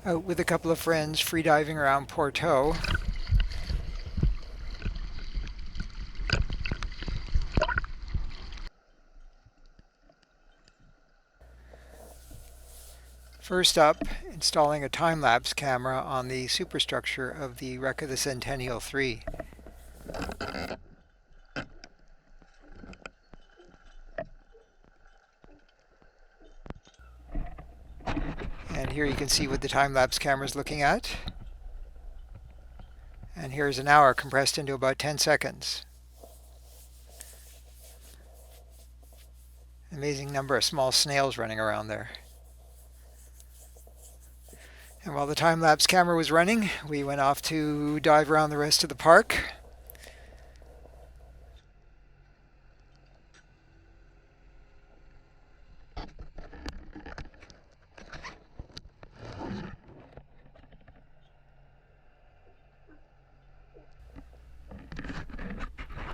Out with a couple of friends free diving around Porteau. First up, installing a time-lapse camera on the superstructure of the wreck of the Centennial III. And here you can see what the time-lapse camera is looking at. And here's an hour compressed into about 10 seconds. Amazing number of small snails running around there. And while the time-lapse camera was running, we went off to dive around the rest of the park.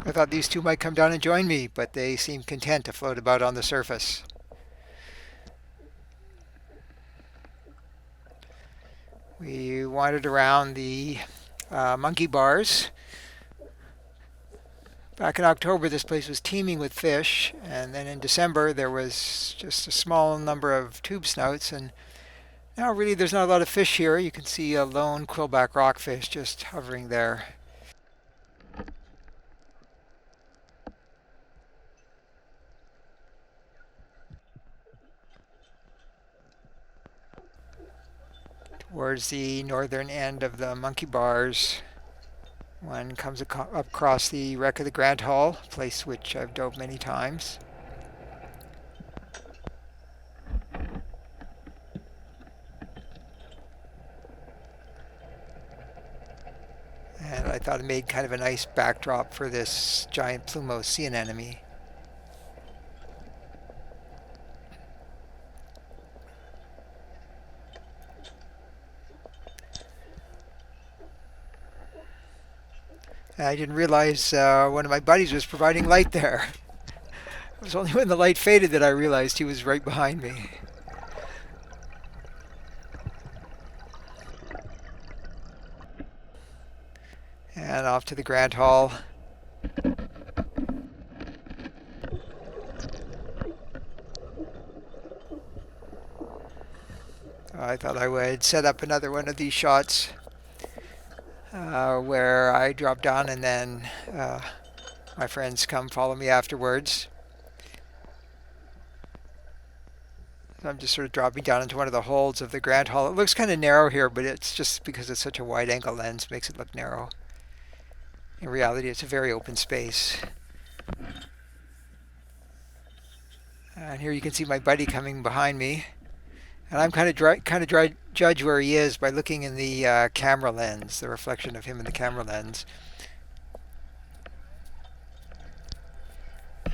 I thought these two might come down and join me, but they seemed content to float about on the surface. We wandered around the monkey bars. Back in October, this place was teeming with fish, and then in December, there was just a small number of tube snouts, and now really there's not a lot of fish here. You can see a lone quillback rockfish just hovering there. Towards the northern end of the monkey bars, one comes across the wreck of the Granthall, a place which I've dove many times. And I thought it made kind of a nice backdrop for this giant plumose sea anemone. And I didn't realize one of my buddies was providing light there. It was only when the light faded that I realized he was right behind me. And off to the Granthall. I thought I would set up another one of these shots where I drop down and then my friends come follow me afterwards. So I'm just sort of dropping down into one of the holds of the Granthall. It looks kind of narrow here, but it's just because it's such a wide angle lens makes it look narrow. In reality, it's a very open space. And here you can see my buddy coming behind me. And I'm kind of judge where he is by looking in the camera lens, the reflection of him in the camera lens.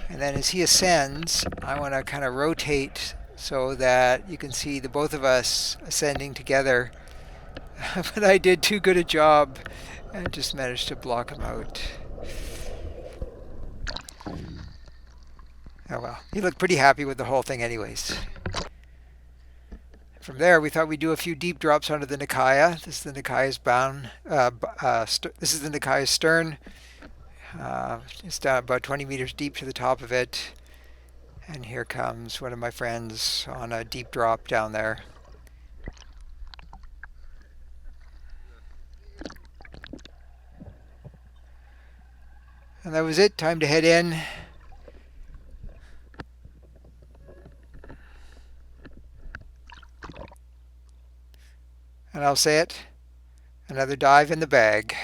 And then as he ascends, I want to kind of rotate so that you can see the both of us ascending together. But I did too good a job and just managed to block him out. Oh well, he looked pretty happy with the whole thing anyways. From there, we thought we'd do a few deep drops onto the Nakaya. This is the Nakaya's this is the Nakaya's stern. It's down about 20 meters deep to the top of it. And here comes one of my friends on a deep drop down there. And that was it. Time to head in. And I'll say it, another dive in the bag.